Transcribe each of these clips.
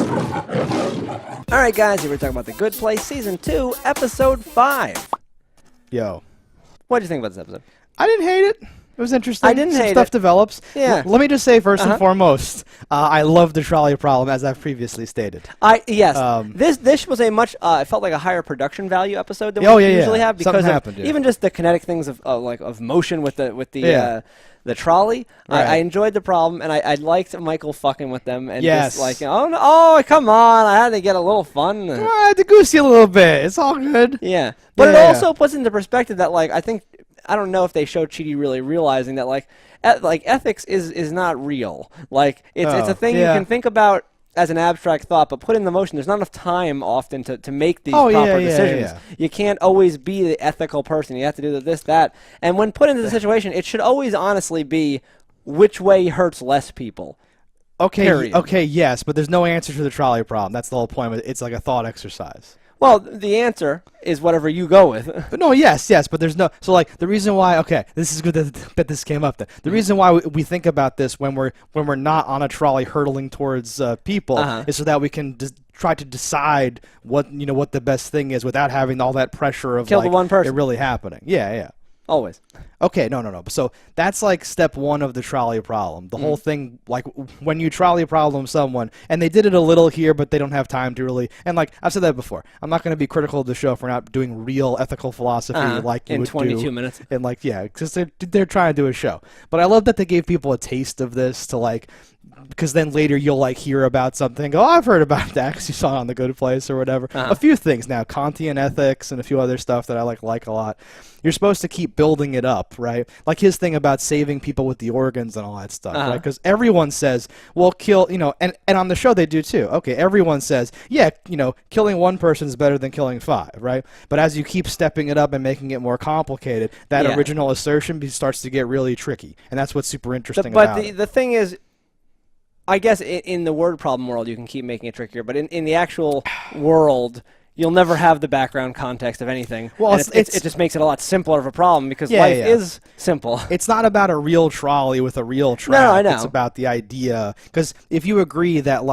All right, guys, here we're talking about The Good Place, Season 2, Episode 5. Yo. What did you think about this episode? I didn't hate it. It was interesting. I didn't hate stuff it. develops. Yeah. Let me just say first and foremost, I love the trolley problem, as I've previously stated. Yes. This was a much, it felt like a higher production value episode than we usually have because happened, even just the kinetic things of motion with the trolley. Right. I enjoyed the problem, and I liked Michael fucking with them and Yes. just like, oh, come on, I had to get a little fun. I had to goose you a little bit. It's all good. Yeah. But it Yeah. also puts into perspective that, like, I don't know if they showed Chidi really realizing that, like ethics is not real. Like, it's a thing you can think about as an abstract thought, but put in the motion. There's not enough time often to make these proper decisions. Yeah. You can't always be the ethical person. You have to do this, that. And when put into the situation, it should always honestly be which way hurts less people. Okay, yes, but there's no answer to the trolley problem. That's the whole point of it. It's like a thought exercise. Well, the answer is whatever you go with. No, yes, but there's no. So, like, the reason why. Okay, this is good that this came up. Then the reason why we think about this when we're not on a trolley hurtling towards people is so that we can try to decide what the best thing is without having all that pressure of Kill the one person. it really happening. Yeah. Always. Okay, no. So that's like step one of the trolley problem. The whole thing, like when you trolley problem someone, and they did it a little here, but they don't have time to really. And like I've said that before, I'm not going to be critical of the show for not doing real ethical philosophy like you in would 22 minutes. And like because they're trying to do a show. But I love that they gave people a taste of this to like. Because then later you'll like hear about something and go, I've heard about that because you saw it on The Good Place or whatever. A few things now, Kantian ethics and a few other stuff that I like a lot. You're supposed to keep building it up, right? Like his thing about saving people with the organs and all that stuff, right? Because everyone says, well, kill, and on the show they do too. Okay, everyone says, yeah, killing one person is better than killing 5, right? But as you keep stepping it up and making it more complicated, that original assertion starts to get really tricky. And that's what's super interesting about it. But the thing is, I guess in the word problem world, you can keep making it trickier. But in the actual world, you'll never have the background context of anything. Well, it just makes it a lot simpler of a problem because life is simple. It's not about a real trolley with a real track. No, I know. It's about the idea. Because if you agree that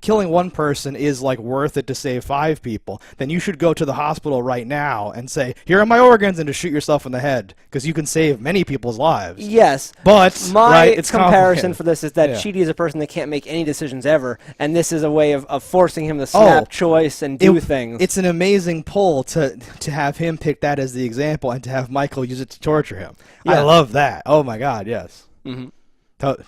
killing one person is like worth it to save 5 people, then you should go to the hospital right now and say, here are my organs, and to shoot yourself in the head because you can save many people's lives. Yes. But my comparison for this is that Chidi is a person that can't make any decisions ever, and this is a way of forcing him to snap choice and do things. It's an amazing pull to have him pick that as the example and to have Michael use it to torture him. Yeah. I love that. Oh my God, yes.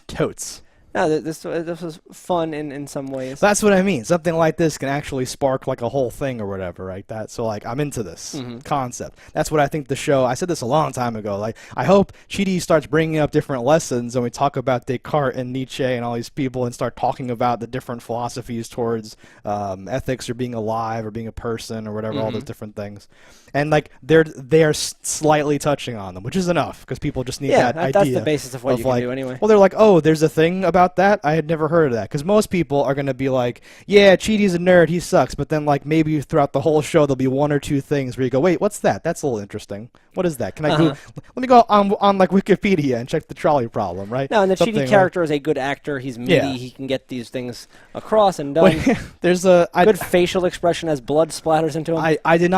Totes. No, this was fun in some ways. That's what I mean. Something like this can actually spark like a whole thing or whatever, right? So like I'm into this concept. That's what I think the show. I said this a long time ago. Like I hope Chidi starts bringing up different lessons and we talk about Descartes and Nietzsche and all these people and start talking about the different philosophies towards ethics or being alive or being a person or whatever, all those different things. And like they're slightly touching on them, which is enough because people just need that idea. That's the basis of what you can do anyway. Well, they're like, oh, there's a thing about that. I had never heard of that because most people are gonna be like, yeah, Chidi's a nerd, he sucks. But then like maybe throughout the whole show there'll be 1 or 2 things where you go, wait, what's that? That's a little interesting. What is that? Can I let me go on like Wikipedia and check the trolley problem, right? No, and the Chidi character is a good actor. He's meaty. He can get these things across and done. There's a good facial expression as blood splatters into him. I did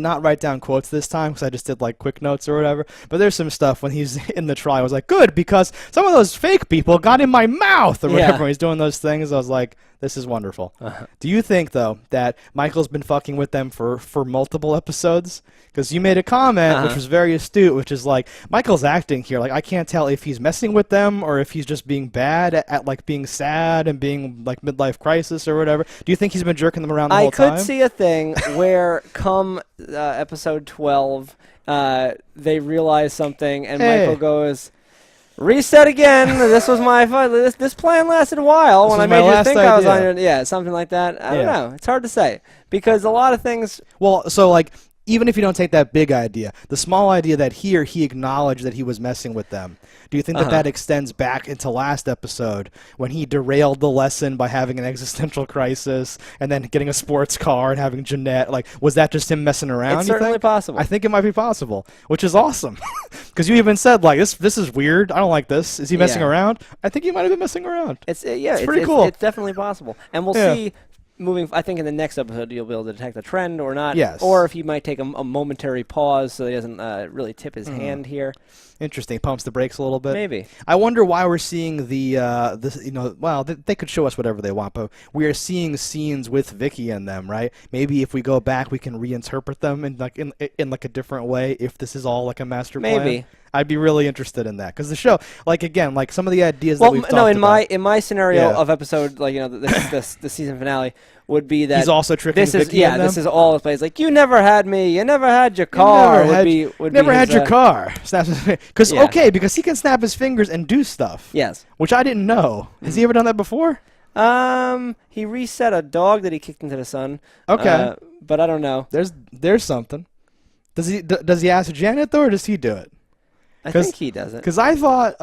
not write down quotes this time because I just did like quick notes or whatever. But there's some stuff when he's in the trial. I was like, good, because some of those fake people got in my mouth or whatever. When he's doing those things. I was like, this is wonderful. Do you think, though, that Michael's been fucking with them for multiple episodes? Because you made a comment, which was very astute, which is like, Michael's acting here. Like, I can't tell if he's messing with them or if he's just being bad at like being sad and being like midlife crisis or whatever. Do you think he's been jerking them around the whole time? I could see a thing where come episode 12, they realize something and Michael goes, reset again. This was my fun. This plan lasted a while when I made you think I was on your... Yeah, something like that. I don't know. It's hard to say because a lot of things... Well, so like... even if you don't take that big idea, the small idea that here he acknowledged that he was messing with them, do you think that that extends back into last episode when he derailed the lesson by having an existential crisis and then getting a sports car and having Jeanette? Like, was that just him messing around? It's certainly possible. I think it might be possible, which is awesome. Because you even said, like, this is weird. I don't like this. Is he messing around? I think he might have been messing around. It's pretty cool. It's definitely possible. And we'll see. I think in the next episode you'll be able to detect the trend or not. Yes. Or if he might take a momentary pause so he doesn't really tip his hand here. Interesting. Pumps the brakes a little bit. Maybe. I wonder why we're seeing they could show us whatever they want, but we are seeing scenes with Vicky in them, right? Maybe if we go back, we can reinterpret them in a different way. If this is all like a master plan. Maybe. I'd be really interested in that because the show, like some of the ideas that we've talked about. In my scenario of episode, the season finale would be that he's also tricking Vicky. This is all his plays. Like, you never had me, you never had your car. Never had your car. Because he can snap his fingers and do stuff. Yes, which I didn't know. Has he ever done that before? He reset a dog that he kicked into the sun. Okay, but I don't know. There's something. Does he ask Janet though, or does he do it? I think he does it. Because I thought,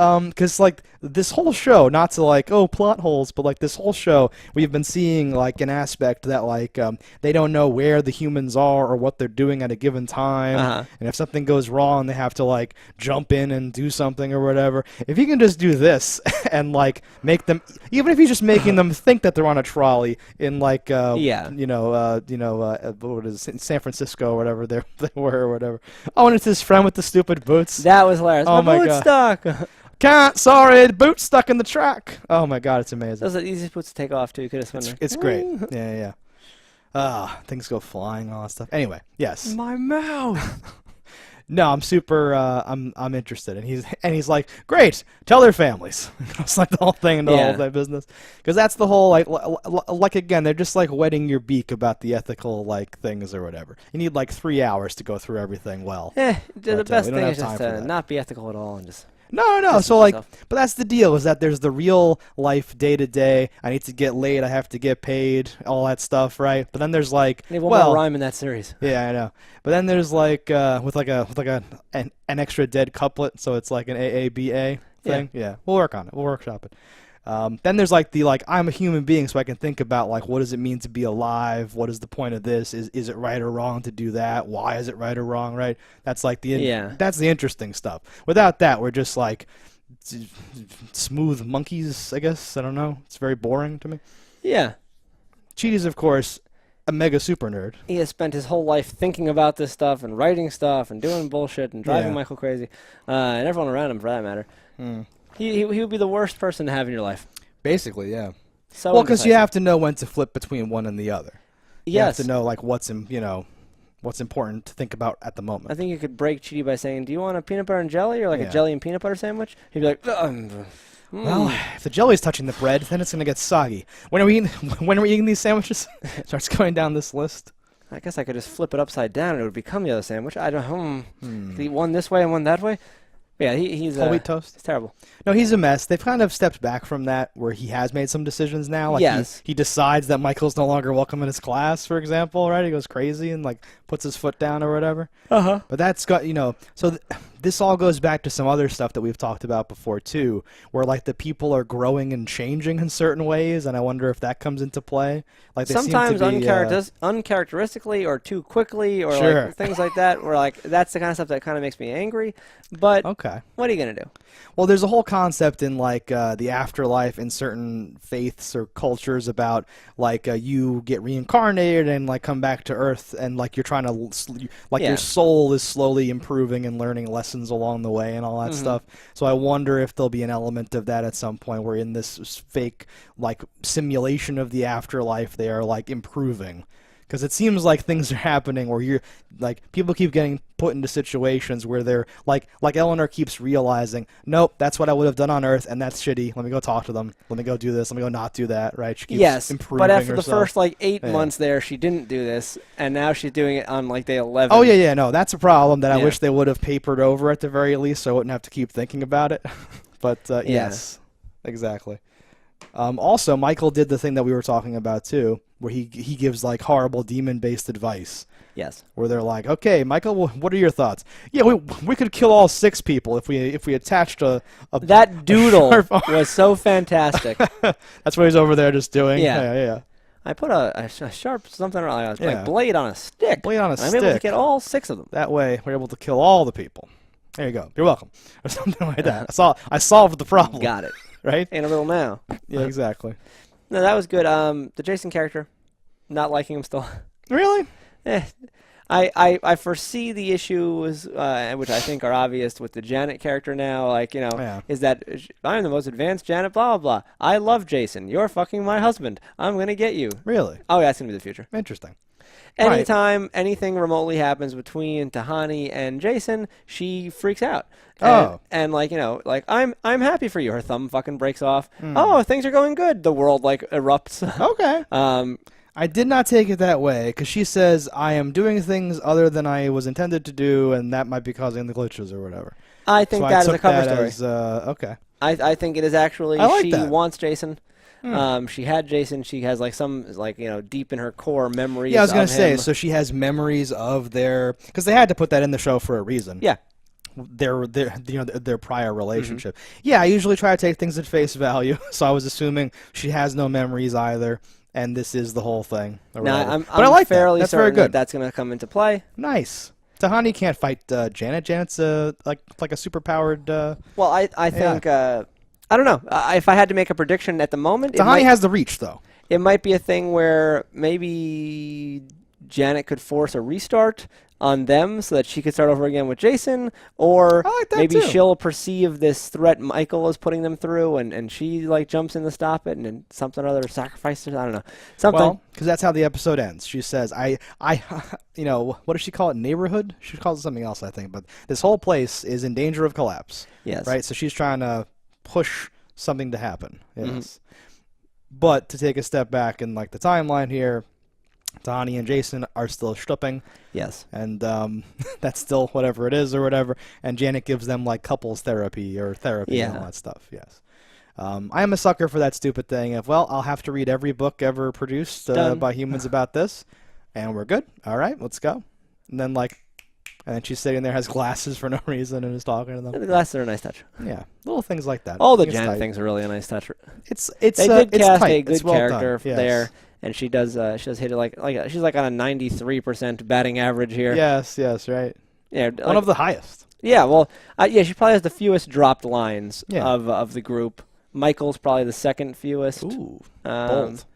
like this whole show, not to like, plot holes, but like this whole show, we've been seeing like an aspect that like they don't know where the humans are or what they're doing at a given time. And if something goes wrong, they have to like jump in and do something or whatever. If he can just do this and like make them, even if he's just making them think that they're on a trolley in like, what is it, San Francisco or whatever they were or whatever. Oh, and it's his friend with the stupid boots. That was hilarious. Oh my boot's stuck. Sorry, the boot's stuck in the track. Oh my god, it's amazing. Those are the easiest boots to take off too. It's great. Yeah. Things go flying and all that stuff. Anyway, yes. My mouth. No, I'm super. I'm interested, and he's like, great. Tell their families. It's like the whole thing and the whole that business, because that's the whole like again, they're just like wetting your beak about the ethical like things or whatever. You need like 3 hours to go through everything well. The best thing is just to not be ethical at all and just. No. So like, but that's the deal, is that there's the real life day to day. I need to get laid. I have to get paid. All that stuff, right? But then there's like, they one more rhyme in that series. Yeah, I know. But then there's like with an extra dead couplet, so it's like an AABA thing. Yeah, we'll work on it. We'll workshop it. Then there's like I'm a human being, so I can think about like what does it mean to be alive? What is the point of this? Is it right or wrong to do that? Why is it right or wrong? Right? That's like that's the interesting stuff. Without that, we're just like smooth monkeys, I guess. I don't know. It's very boring to me. Yeah. Chidi's, of course, a mega super nerd. He has spent his whole life thinking about this stuff and writing stuff and doing bullshit and driving Michael crazy, and everyone around him for that matter. He would be the worst person to have in your life. Basically, yeah. So well, because you have to know when to flip between one and the other. Yes. You have to know like what's important to think about at the moment. I think you could break Chidi by saying, "Do you want a peanut butter and jelly, or like a jelly and peanut butter sandwich?" He'd be like, Well, if the jelly's touching the bread, then it's gonna get soggy. When are we eating these sandwiches? Starts going down this list. I guess I could just flip it upside down and it would become the other sandwich. I don't. Could eat one this way and one that way. Yeah, he's whole wheat toast. It's terrible. No, he's a mess. They've kind of stepped back from that, where he has made some decisions now. Like yes, he decides that Michael's no longer welcome in his class, for example. Right? He goes crazy and like puts his foot down or whatever. But that's got so. This all goes back to some other stuff that we've talked about before too, where like the people are growing and changing in certain ways, and I wonder if that comes into play. Like they sometimes seem to be, uncharacteristically or too quickly or like things like that. Where like that's the kind of stuff that kind of makes me angry. But what are you gonna do? Well, there's a whole concept in like the afterlife in certain faiths or cultures about like you get reincarnated and like come back to Earth, and like you're trying to your soul is slowly improving and learning lessons along the way and all that stuff. So I wonder if there'll be an element of that at some point, where in this fake like simulation of the afterlife they are like improving. Because it seems like things are happening where you're like people keep getting put into situations where they're like Eleanor keeps realizing, nope, that's what I would have done on Earth, and that's shitty. Let me go talk to them. Let me go do this. Let me go not do that. Right? She keeps improving but after herself. the first like 8 months there, she didn't do this, and now she's doing it on like day 11. Oh yeah, no, that's a problem that I wish they would have papered over at the very least, so I wouldn't have to keep thinking about it. But yes, exactly. Also, Michael did the thing that we were talking about too, where he gives like horrible demon-based advice. Yes. Where they're like, "Okay, Michael, what are your thoughts?" Yeah, we could kill all 6 people if we attached a that doodle was so fantastic. That's what he's over there just doing. Yeah. Yeah. I put a sharp something like blade on a stick. Blade on a stick. I'm able to get all 6 of them. That way, we're able to kill all the people. There you go. You're welcome. Or something like that. I solved the problem. Got it. Right? Ain't a little now. Yeah, exactly. No, that was good. The Jason character, not liking him still. Really? I foresee the issues, which I think are obvious with the Janet character now. Like, is that I'm the most advanced Janet, blah, blah, blah. I love Jason. You're fucking my husband. I'm going to get you. Really? Oh, yeah, that's going to be the future. Interesting. Anytime anything remotely happens between Tahani and Jason, she freaks out. And like, I'm happy for you. Her thumb fucking breaks off. Oh, things are going good. The world like erupts. Okay. I did not take it that way because she says I am doing things other than I was intended to do, and that might be causing the glitches or whatever. I think that is a cover story. Okay. I think it is actually she wants Jason. She had Jason. She has like some deep in her core memories. Yeah, I was gonna say. Him. So she has memories of because they had to put that in the show for a reason. Yeah. Their prior relationship. Yeah, I usually try to take things at face value. So I was assuming she has no memories either, and this is the whole thing. But I like fairly that's certain very good. that's going to come into play. Nice. Tahani can't fight Janet. Janet's like a superpowered. Well, I think I don't know. If I had to make a prediction at the moment, Tahani has the reach though. It might be a thing where maybe Janet could force a restart on them so that she could start over again with Jason, or maybe she'll perceive this threat Michael is putting them through, and she like jumps in to stop it, and then something or other sacrifices. I don't know, something. Well, because that's how the episode ends. She says, "I, what does she call it? Neighborhood? She calls it something else, I think. But this whole place is in danger of collapse. Yes. Right. So she's trying to push something to happen. Yes. But to take a step back in like the timeline here. Tahani and Jason are still stripping. Yes. And that's still whatever it is or whatever. And Janet gives them like couples therapy and all that stuff. Yes. I am a sucker for that stupid thing of, I'll have to read every book ever produced by humans about this. And we're good. All right, let's go. And then she's sitting there, has glasses for no reason, and is talking to them. The glasses are a nice touch. Yeah, little things like that. All the Janet things are really a nice touch. They did cast tight. a good well character yes. there. And she does hit it like she's like on a 93% batting average here. Yes, right. Yeah, one of the highest. Yeah, well, she probably has the fewest dropped lines of the group. Michael's probably the second fewest. Ooh, bold.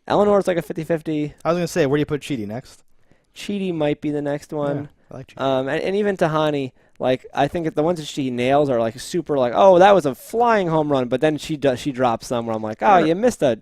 Eleanor's like a 50-50. I was gonna say, where do you put Chidi next? Chidi might be the next one. Yeah, I like Chidi. And even Tahani. Like, I think the ones that she nails are like super like, oh, that was a flying home run, but then she drops some where I'm like, oh, you missed a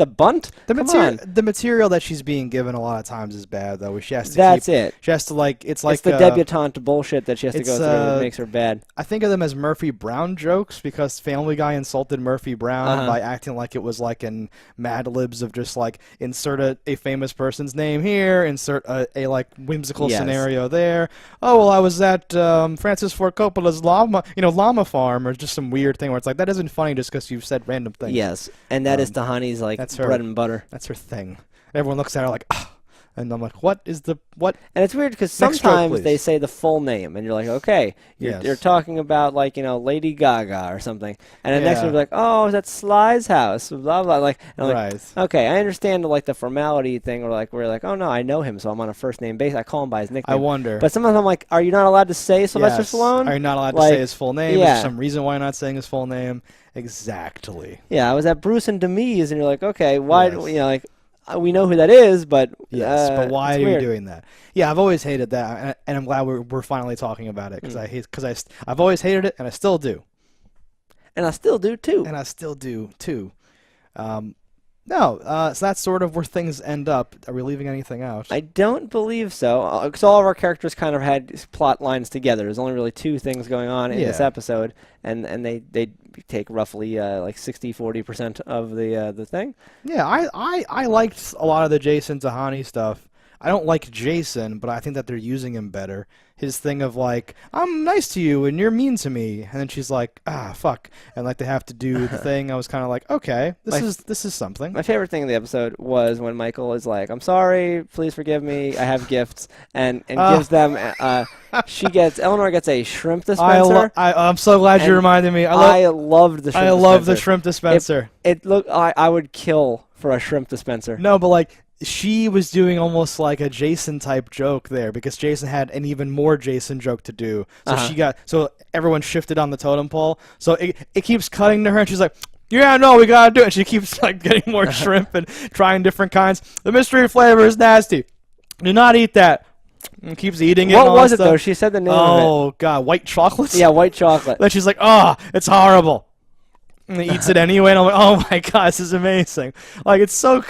bunt. The material that she's being given a lot of times is bad though. She has to She has to it's the debutante bullshit that she has to go through that makes her bad. I think of them as Murphy Brown jokes because Family Guy insulted Murphy Brown by acting like it was like in Mad Libs of just like insert a famous person's name here, insert a like whimsical scenario there. Oh well, I was at Francis Ford Coppola's llama farm, or just some weird thing where it's like that isn't funny just because you've said random things. Yes, and that is Tahani's like bread and butter. That's her thing. Everyone looks at her like, ah. And I'm like, what? And it's weird because sometimes they say the full name, and you're like, okay, you're talking about like Lady Gaga or something, and then next one you're like, oh, is that Sly's house? Blah blah. Like, okay, I understand like the formality thing, or like we're like, oh no, I know him, so I'm on a first name basis. I call him by his nickname. I wonder. But sometimes I'm like, are you not allowed to say Sylvester Stallone? Are you not allowed to say his full name? Is there some reason why you're not saying his full name? Exactly. Yeah, I was at Bruce and Demise, and you're like, okay, why? Yes. We know who that is, but but why are you doing that? Yeah, I've always hated that, and I'm glad we're finally talking about it because I've always hated it, and I still do. And I still do too. So that's sort of where things end up. Are we leaving anything out? I don't believe so, because all of our characters kind of had plot lines together. There's only really 2 things going on in this episode, and they take roughly like 60-40% of the thing. Yeah, I liked a lot of the Jason Tahani stuff. I don't like Jason, but I think that they're using him better. His thing of like, I'm nice to you and you're mean to me, and then she's like, fuck, and like they have to do the thing. I was kind of like, okay, this is something. My favorite thing in the episode was when Michael is like, I'm sorry, please forgive me, I have gifts, and gives them. Eleanor gets a shrimp dispenser. I'm so glad you reminded me. I loved the shrimp dispenser. I love the shrimp dispenser. It looked. I would kill for a shrimp dispenser. No, but like. She was doing almost like a Jason type joke there because Jason had an even more Jason joke to do. So so everyone shifted on the totem pole. So it keeps cutting to her and she's like, yeah, no, we gotta do it. And she keeps like getting more shrimp and trying different kinds. The mystery flavor is nasty. Do not eat that. And keeps eating it. What was it though? She said the name of it. Oh god, white chocolate? Yeah, white chocolate. Then she's like, it's horrible. And he eats it anyway, and I'm like, oh my god, this is amazing. Like, it's so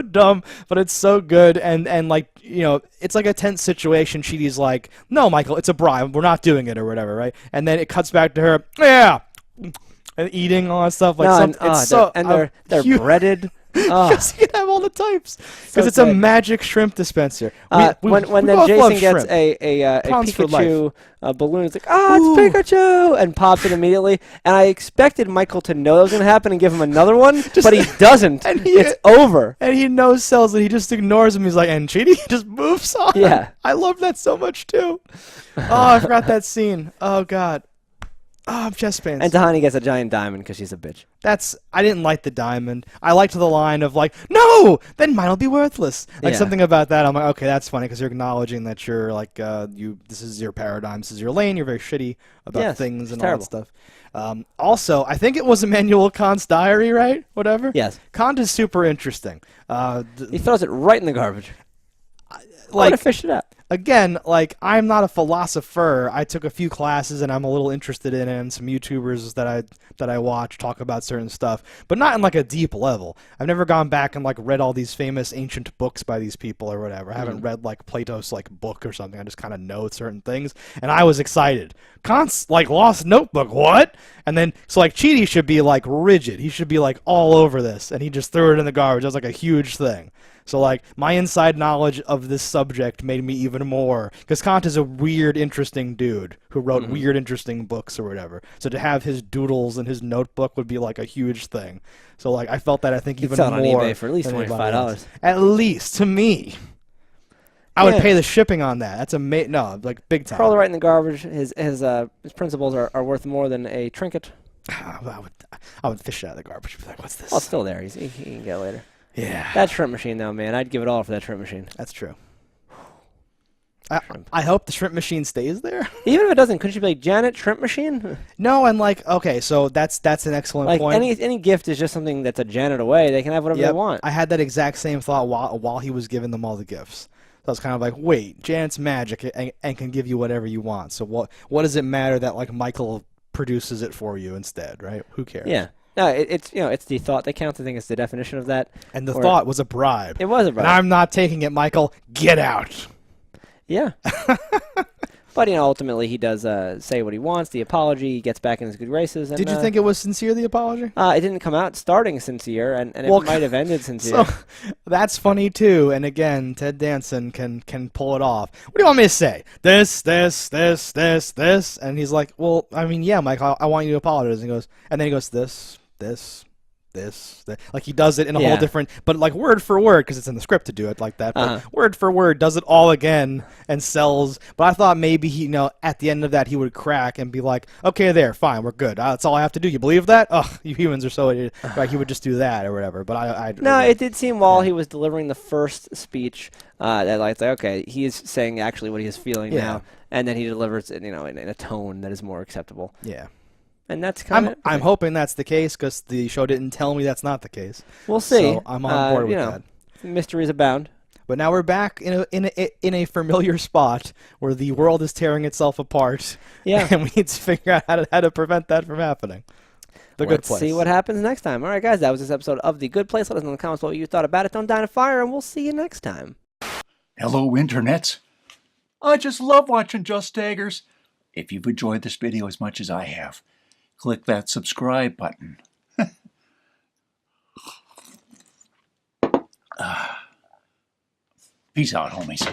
dumb, but it's so good, and like, it's like a tense situation. Chidi's like, no, Michael, it's a bribe, we're not doing it, or whatever, right? And then it cuts back to her, yeah, and eating all that stuff. Like, they're breaded. Because you can have all the types. Because it's a magic shrimp dispenser. When then Jason gets a Pikachu balloon, it's like, it's Pikachu! And pops it immediately. And I expected Michael to know that was going to happen and give him another one, but he doesn't. It's over. And he knows it. He just ignores him. He's like, and Chidi just moves on. Yeah. I love that so much, too. I forgot that scene. Oh, God. I'm chest pains. And Tahani gets a giant diamond because she's a bitch. I didn't like the diamond. I liked the line of like, no, then mine'll be worthless. Like something about that. I'm like, okay, that's funny because you're acknowledging that you're like, this is your paradigm, this is your lane. You're very shitty about things and terrible. all that stuff. Also, I think it was Emmanuel Kant's diary, right? Whatever. Yes. Kant is super interesting. He throws it right in the garbage. I want to fish it out. Again, like, I'm not a philosopher. I took a few classes and I'm a little interested in it, and some YouTubers that I watch talk about certain stuff, but not in like a deep level. I've never gone back and like read all these famous ancient books by these people or whatever. I haven't read like Plato's like book or something. I just kind of know certain things, and I was excited. Kant's like lost notebook, what? And then so like Chidi should be like rigid. He should be like all over this, and he just threw it in the garbage. That was like a huge thing. So, like, my inside knowledge of this subject made me even more... Because Kant is a weird, interesting dude who wrote weird, interesting books or whatever. So to have his doodles in his notebook would be, like, a huge thing. So, like, I felt that, I think, even more... It's on eBay for at least $25. At least, to me. I would pay the shipping on that. That's like, big time. Throw it right in the garbage. His principles are worth more than a trinket. I would fish it out of the garbage. Be like, what's this? Well, it's still there. He can get it later. Yeah. That shrimp machine, though, man. I'd give it all for that shrimp machine. That's true. I hope the shrimp machine stays there. Even if it doesn't, couldn't you be like, Janet, shrimp machine? No, and like, okay, so that's an excellent point. Like, any gift is just something that's a Janet away. They can have whatever they want. I had that exact same thought while he was giving them all the gifts. So I was kind of like, wait, Janet's magic and can give you whatever you want. So what does it matter that, like, Michael produces it for you instead, right? Who cares? Yeah. No, it's the thought that counts. I think it's the definition of that. And the thought was a bribe. It was a bribe. And I'm not taking it, Michael. Get out. Yeah. But, ultimately he does say what he wants, the apology, he gets back in his good graces. And, did you think it was sincere, the apology? It didn't come out starting sincere, and it might have ended sincere. So, that's funny, too. And again, Ted Danson can pull it off. What do you want me to say? This. And he's like, well, I mean, yeah, Mike, I want you to apologize. And then he goes, this. Like, he does it in a whole different, but like word for word, because it's in the script to do it like that, but word for word does it all again and sells. But I thought maybe he, at the end of that, he would crack and be like, okay, there, fine, we're good. That's all I have to do. You believe that? Ugh, you humans are so, like, he would just do that or whatever. But it did seem while he was delivering the first speech that like, okay, he is saying actually what he is feeling now, and then he delivers it, in a tone that is more acceptable. Yeah. And that's kind of... I'm hoping that's the case, because the show didn't tell me that's not the case. We'll see. So I'm on board with that. Mysteries abound. But now we're back in a familiar spot where the world is tearing itself apart. Yeah. And we need to figure out how to prevent that from happening. The Good Place. Let's see what happens next time. All right, guys, that was this episode of The Good Place. Let us know in the comments what you thought about it. Don't die in a fire, and we'll see you next time. Hello, internets. I just love watching JustDaggers. If you've enjoyed this video as much as I have, click that subscribe button. Peace out, homies.